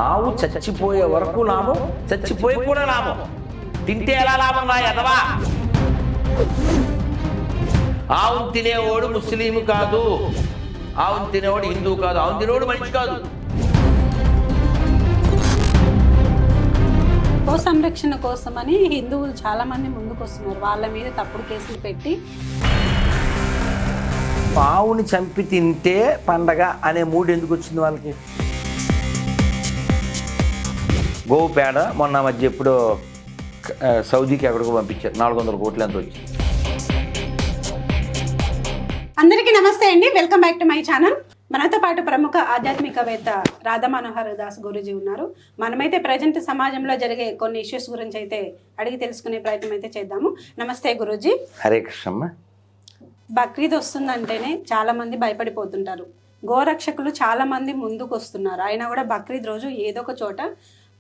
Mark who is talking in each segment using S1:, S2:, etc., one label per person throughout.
S1: ఆవు చచ్చిపోయే వరకు లాభం, చచ్చిపోయి కూడా లాభం. తింటే ఎలా లాభం రా ఎదవా? ఆవును తినేవాడు ముస్లిం కాదు, ఆవును తినేవాడు హిందూ కాదు, ఆవును తినేవాడు మనిషి కాదు.
S2: గో సంరక్షణ కోసమని హిందువులు చాలా మంది ముందుకు వస్తున్నారు. వాళ్ళ మీద తప్పుడు కేసులు పెట్టి
S1: ఆవుని చంపి తింటే పండగ అనే మూడు ఎందుకు వచ్చింది వాళ్ళకి? గోవు పేడ మొన్న మధ్య ఎప్పుడో సౌదీకి ఎక్కడికో పంపించారు, 400 కోట్లు ఎంత వచ్చింది.
S2: అందరికీ నమస్తే అండి, welcome back to my channel. మనతో పాటు ప్రముఖ ఆధ్యాత్మికవేత్త రాధా మనోహర్ దాస్ గురూజీ ఉన్నారు. మనమైతే ప్రజెంట్ సమాజంలో జరిగే కొన్ని ఇష్యూస్ గురించి అయితే అడిగి తెలుసుకునే ప్రయత్నం అయితే చేద్దాము. నమస్తే గురూజీ.
S1: హరే కృష్ణమ్మ.
S2: బక్రీద్ వస్తుందంటేనే చాలా మంది భయపడిపోతుంటారు. గోరక్షకులు చాలా మంది ముందుకు వస్తున్నారు, అయినా కూడా బక్రీద్ రోజు ఏదో ఒక చోట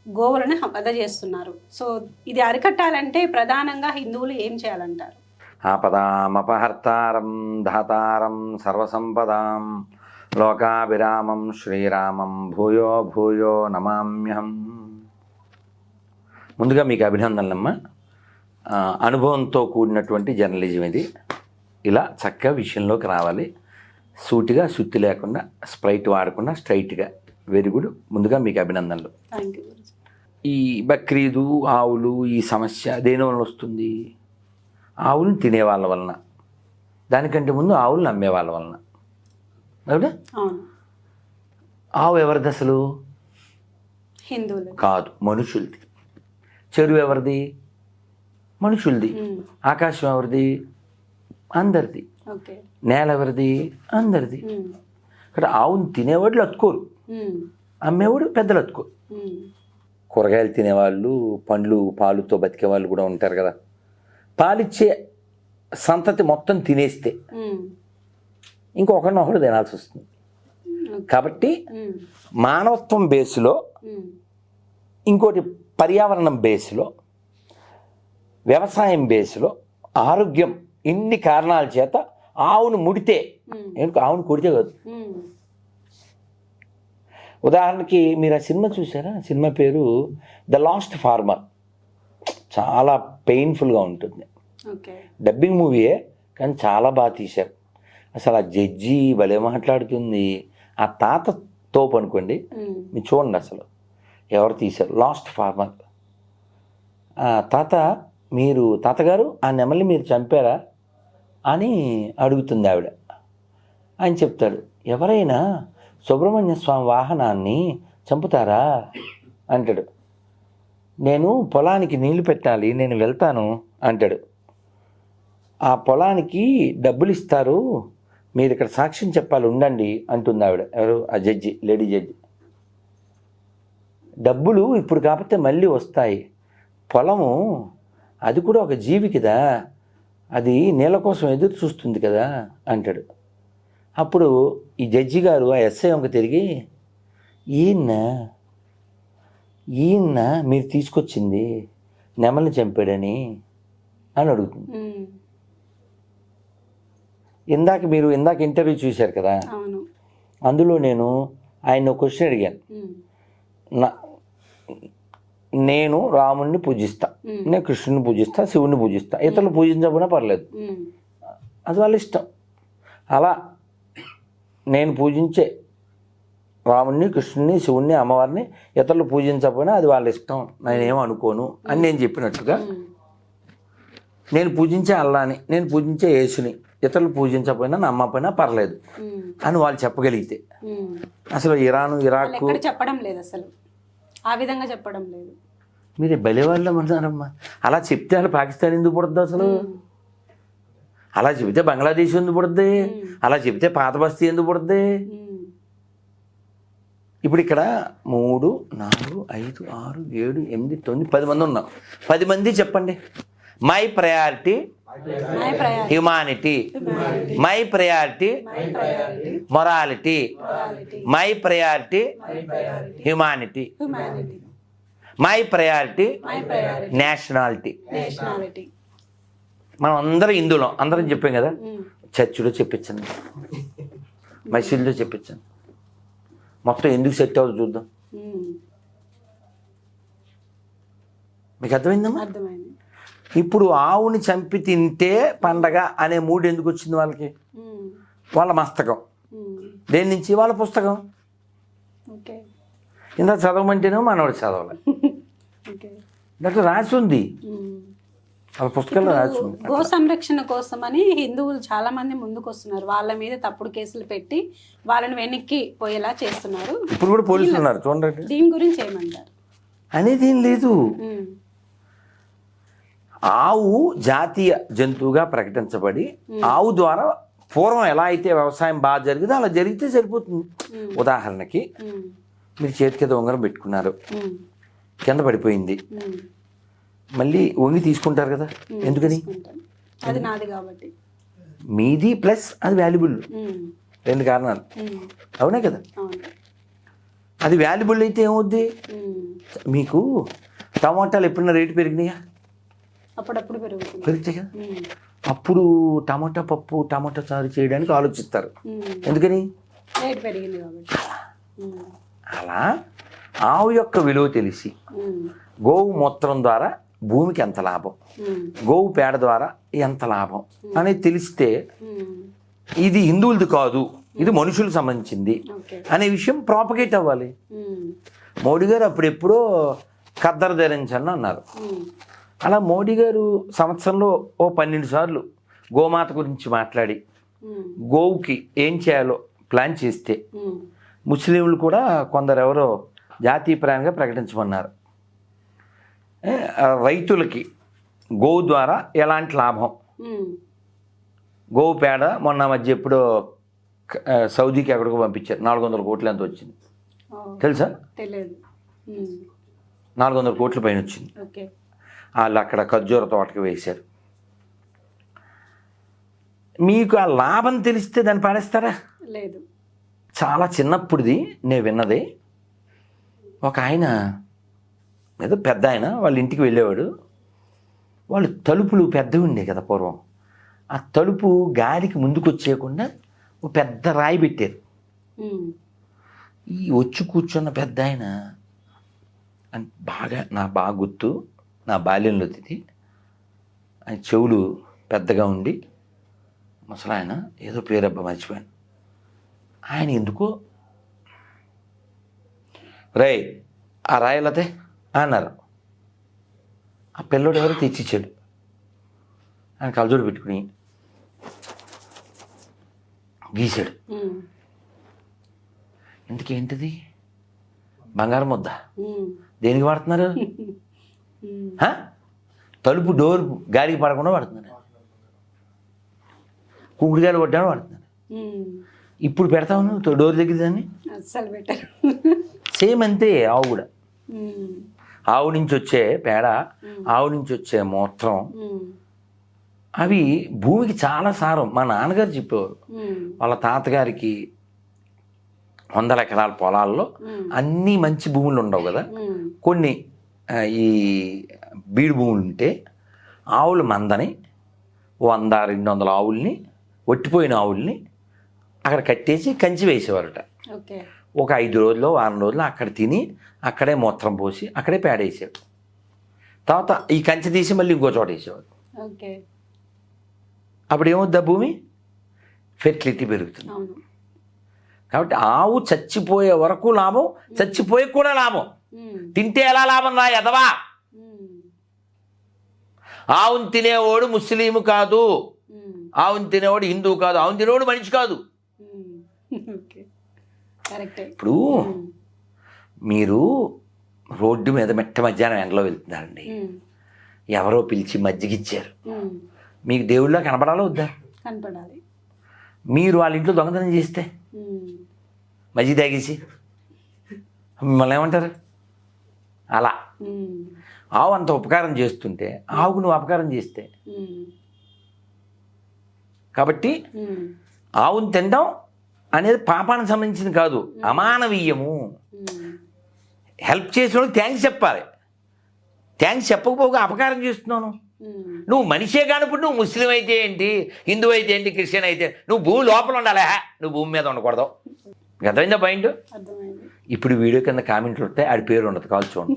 S2: గోవులను వధ చేస్తున్నారు. సో ఇది అరికట్టాలంటే ప్రధానంగా హిందువులు ఏం చేయాలంటారు?
S1: ఆపదామపహర్తారం ధాతారం సర్వసంపదాం లోకాభిరామం శ్రీరామం భూయో భూయో నమామ్యహం. ముందుగా మీకు అభినందనలమ్మా. అనుభవంతో కూడినటువంటి జర్నలిజం ఇది. ఇలా చక్కగా విషయంలోకి రావాలి, సూటిగా సుత్తి లేకుండా, స్ప్రైట్ వాడకుండా స్ట్రైట్గా. Very good. ముందుగా మీకు అభినందనలు. ఈ బక్రీదు ఆవులు ఈ సమస్య దేని వలన వస్తుంది? ఆవులను తినే వాళ్ళ వలన, దానికంటే ముందు ఆవులను అమ్మే వాళ్ళ వలన. అవునా? ఆవు ఎవరిది అసలు?
S2: హిందువులు
S1: కాదు, మనుషులది. చెరువు ఎవరిది? మనుషులది. ఆకాశం ఎవరిది? అందరిది. నేల ఎవరిది? అందరిది. ఇక్కడ ఆవును తినేవాళ్ళు అతుకోరు, అమ్మేవాడు పెద్దలు అతుకోరు. కూరగాయలు తినేవాళ్ళు, పండ్లు పాలుతో బతికే వాళ్ళు కూడా ఉంటారు కదా. పాలిచ్చే సంతతి మొత్తం తినేస్తే ఇంకొకరినొకరు తినాల్సి వస్తుంది. కాబట్టి మానవత్వం బేస్లో, ఇంకోటి పర్యావరణం బేస్లో, వ్యవసాయం బేస్లో, ఆరోగ్యం, ఇన్ని కారణాల చేత ఆవును ముడితే, ఎందుకు ఆవును కొడితే కాదు. ఉదాహరణకి మీరు ఆ సినిమా చూసారా? సినిమా పేరు ద లాస్ట్ ఫార్మర్. చాలా పెయిన్ఫుల్గా ఉంటుంది. డబ్బింగ్ మూవీయే, కానీ చాలా బాగా తీశారు. అసలు ఆ జడ్జి భలే మాట్లాడుతుంది. ఆ తాత తోపు అనుకోండి, మీరు చూడండి అసలు ఎవరు తీశారు. Last farmer. తాతగారు ఆ నెమల్ని మీరు చంపారా అని అడుగుతుంది ఆవిడ. ఆయన చెప్తాడు, ఎవరైనా సుబ్రహ్మణ్య స్వామి వాహనాన్ని చంపుతారా అంటాడు. నేను పొలానికి నీళ్లు పెట్టాలి, నేను వెళ్తాను అంటాడు. ఆ పొలానికి డబ్బులు ఇస్తారు, మీరు ఇక్కడ సాక్ష్యం చెప్పాలి, ఉండండి అంటుంది ఆవిడ. ఎవరు? ఆ జడ్జి, లేడీ జడ్జి. డబ్బులు ఇప్పుడు కాకపోతే మళ్ళీ వస్తాయి, పొలము అది కూడా ఒక జీవి కదా, అది నీళ్ళ కోసం ఎదురు చూస్తుంది కదా అంటాడు. అప్పుడు ఈ జడ్జి గారు ఆ ఎస్ఐ వంక తిరిగి, ఈయన మీరు తీసుకొచ్చింది నెమల్ని చంపాడని అని అడుగుతుంది. ఇందాక ఇంటర్వ్యూ చూశారు కదా, అందులో నేను ఆయన క్వశ్చన్ అడిగాను. నేను రాముడిని పూజిస్తా, నేను కృష్ణుని పూజిస్తా, శివుని పూజిస్తా, ఇతరులు పూజించకపోయినా పర్లేదు, అది వాళ్ళ ఇష్టం. అలా నేను పూజించే రాముడిని, కృష్ణుని, శివుణ్ణి, అమ్మవారిని ఇతరులు పూజించకపోయినా అది వాళ్ళ ఇష్టం, నేనేమో అనుకోను అని నేను చెప్పినట్టుగా, నేను పూజించే అల్లాని, నేను పూజించే యేసుని ఇతరులు పూజించకపోయినా నమ్మకపోయినా పర్లేదు అని వాళ్ళు చెప్పగలిగితే, అసలు ఇరాక్
S2: చెప్పడం లేదు, అసలు ఆ విధంగా చెప్పడం లేదు.
S1: మీరు బలివాళ్ళం అన్నారమ్మా. అలా చెప్తే అలా పాకిస్తాన్ ఎందుకు పుడుతుంది అసలు? అలా చెబితే బంగ్లాదేశ్ ఎందుకు పుడుతుంది? అలా చెబితే పాత బస్తీ ఎందుకు పుడుతుంది? ఇప్పుడు ఇక్కడ 3, 4, 5, 6, 7, 8, 9, 10 మంది ఉన్నాం. 10 మంది చెప్పండి. My priority humanity, my priority morality, my priority humanity, my priority nationality. మనం అందరం హిందువులం, అందరం చెప్పాం కదా. చర్చిలో చెప్పించండి, మసీదులో చెప్పించండి, మొత్తం ఎందుకు సెట్ అవుతుంది చూద్దాం. మీకు అర్థమైందమ్మా?
S2: అర్థమైంది.
S1: ఇప్పుడు ఆవుని చంపి తింటే పండగ అనే మూడు ఎందుకు వచ్చింది వాళ్ళకి? వాళ్ళ మస్తకం దేని నుంచి? వాళ్ళ పుస్తకం.
S2: ఓకే.
S1: ఇంత చదవమంటేనే మనవాడు చదవాలి.
S2: ఓకే.
S1: దాంట్లో రాసి ఉంది, వాళ్ళ పుస్తకంలో రాసి ఉంది.
S2: గో సంరక్షణ కోసమని హిందువులు చాలా మంది ముందుకు వస్తున్నారు. వాళ్ళ మీద తప్పుడు కేసులు పెట్టి వాళ్ళని వెనక్కి పోయేలా చేస్తున్నారు.
S1: ఇప్పుడు కూడా పోలీసులు ఉన్నారు చూడండి.
S2: దీని గురించి ఏమంటారు?
S1: అనేది ఏం లేదు. ఆవు జాతీయ జంతువుగా ప్రకటించబడి ఆవు ద్వారా పూర్వం ఎలా అయితే వ్యవసాయం బాగా జరిగిందో అలా జరిగితే సరిపోతుంది. ఉదాహరణకి మీరు చేతికి ఏదో ఉంగరం పెట్టుకున్నారు, కింద పడిపోయింది, మళ్ళీ వంగి తీసుకుంటారు కదా, ఎందుకని?
S2: అది నాది కాబట్టి.
S1: మీది ప్లస్ అది వాల్యుబుల్, రెండు కారణాలు. అవునే కదా? అది వాల్యుబుల్ అయితే ఏమవుద్ది? మీకు టమాటాలు ఎప్పుడైనా రేటు పెరిగినాయా?
S2: అప్పుడప్పుడు
S1: పెరుగుతాయి కదా. అప్పుడు టమాటా పప్పు, టమాటా చారు చేయడానికి ఆలోచిస్తారు. ఎందుకని?
S2: రేటు పెరిగింది కాబట్టి.
S1: అలా ఆవు యొక్క విలువ తెలిసి గోవు మూత్రం ద్వారా భూమికి ఎంత లాభం, గోవు పేడ ద్వారా ఎంత లాభం అనేది తెలిస్తే ఇది హిందువులది కాదు, ఇది మనుషులకు సంబంధించింది అనే విషయం ప్రాపగేట్ అవ్వాలి. మోడీ గారు అప్పుడెప్పుడో ఖద్దరు ధరించని అన్నారు. అలా మోడీ గారు సంవత్సరంలో ఓ 12 సార్లు గోమాత గురించి మాట్లాడి గోవుకి ఏం చేయాలో ప్లాన్ చేస్తే ముస్లింలు కూడా కొందరు ఎవరో జాతీయ ప్రాణిగా ప్రకటించమన్నారు. రైతులకి గోవు ద్వారా ఎలాంటి లాభం, గోవు పేడ మొన్న మధ్య ఎప్పుడో సౌదీకి ఎక్కడికో పంపించారు, 400 కోట్లు ఎంత వచ్చింది తెలుసా?
S2: తెలియదు.
S1: 400 కోట్ల పైన వచ్చింది. వాళ్ళు అక్కడ ఖర్జూర తోటకి వేశారు. మీకు ఆ లాభం తెలిస్తే దాన్ని పాడేస్తారా?
S2: లేదు.
S1: చాలా చిన్నప్పుడుది నేను విన్నది, ఒక ఆయన ఏదో పెద్ద ఆయన వాళ్ళ ఇంటికి వెళ్ళేవాడు. వాళ్ళు తలుపులు పెద్దవి ఉండే కదా పూర్వం, ఆ తలుపు గాలికి ముందుకు వచ్చేయకుండా ఒక పెద్ద రాయి పెట్టారు. ఈ వచ్చి కూర్చున్న పెద్ద ఆయన బాగా గుర్తు, నా బాల్యంలో ఇది. ఆయన చెవులు పెద్దగా ఉండి ముసలాయన, ఏదో పేరబ్బా మర్చిపోయాను. ఆయన ఎందుకో రే ఆ రాయలతే అన్నారు. ఆ పిల్లోడు ఎవరో తెచ్చిచ్చాడు. ఆయన కలజోడు పెట్టుకుని గీశాడు. ఇంతకేంటిది? బంగారం ముద్ద. దేనికి వాడుతున్నారు? తలుపు డోర్ గాలికి పడకుండా వాడుతున్నారు. కుంకుడుగాయలు కొట్టాను వాడుతున్నారు. ఇప్పుడు పెడతావు నువ్వు డోర్ దగ్గర దాన్ని?
S2: అస్సలు బెటర్.
S1: సేమ్ అంతే ఆవు కూడా. ఆవు నుంచి వచ్చే పేడ, ఆవు నుంచి వచ్చే మూత్రం, అవి భూమికి చాలా సారం. మా నాన్నగారు చెప్పేవారు, వాళ్ళ తాతగారికి 100 ఎకరాల పొలాల్లో అన్నీ మంచి భూములు ఉండవు కదా, కొన్ని ఈ బీడు భూములు ఉంటే ఆవుల మందని 100-200 ఆవుల్ని, ఒట్టిపోయిన ఆవుల్ని అక్కడ కట్టేసి కంచి వేసేవారట. ఒక 5 రోజులు 6 రోజులు అక్కడ తిని అక్కడే మూత్రం పోసి అక్కడే పేడ వేసేవారు. తర్వాత ఈ కంచె తీసి మళ్ళీ ఇంకో చోట వేసేవారు. అప్పుడు ఏమవుద్దా? భూమి ఫెర్టిలిటీ పెరుగుతుంది. కాబట్టి ఆవు చచ్చిపోయే వరకు లాభం, చచ్చిపోయే కూడా లాభం. తింటే ఎలా లాభం రా ఎదవా? ఆవును తినేవాడు ముస్లిము కాదు, ఆవును తినేవాడు హిందువు కాదు, ఆవును తినేవాడు మనిషి కాదు. ఇప్పుడు మీరు రోడ్డు మీద మెట్ట మధ్యాహ్నం ఎండలో వెళ్తున్నారండి, ఎవరో పిలిచి మజ్జిగిచ్చారు, మీకు దేవుళ్ళ కనపడాలో వద్దా?
S2: కనపడాలి.
S1: మీరు వాళ్ళ ఇంట్లో దొంగతనం చేస్తే, మజ్జిగ తాగేసి, మిమ్మల్ని ఏమంటారు? అలా ఆవు అంత ఉపకారం చేస్తుంటే ఆవుకు నువ్వు అపకారం చేస్తే, కాబట్టి ఆవును తినడం అనేది పాపానికి సంబంధించింది కాదు, అమానవీయము. హెల్ప్ చేసిన థ్యాంక్స్ చెప్పాలి. థ్యాంక్స్ చెప్పకపోగా అపకారం చేస్తున్నాను. నువ్వు మనిషే కానప్పుడు నువ్వు ముస్లిం అయితే ఏంటి, హిందూ అయితే ఏంటి, క్రిస్టియన్ అయితే నువ్వు భూమి లోపల ఉండాలి, నువ్వు భూమి మీద ఉండకూడదు. అర్థమైందా పాయింట్? ఇప్పుడు వీడియో కింద కామెంట్లు ఉంటాయి, ఆడి పేరు ఉండదు, కాల్ చూడండి.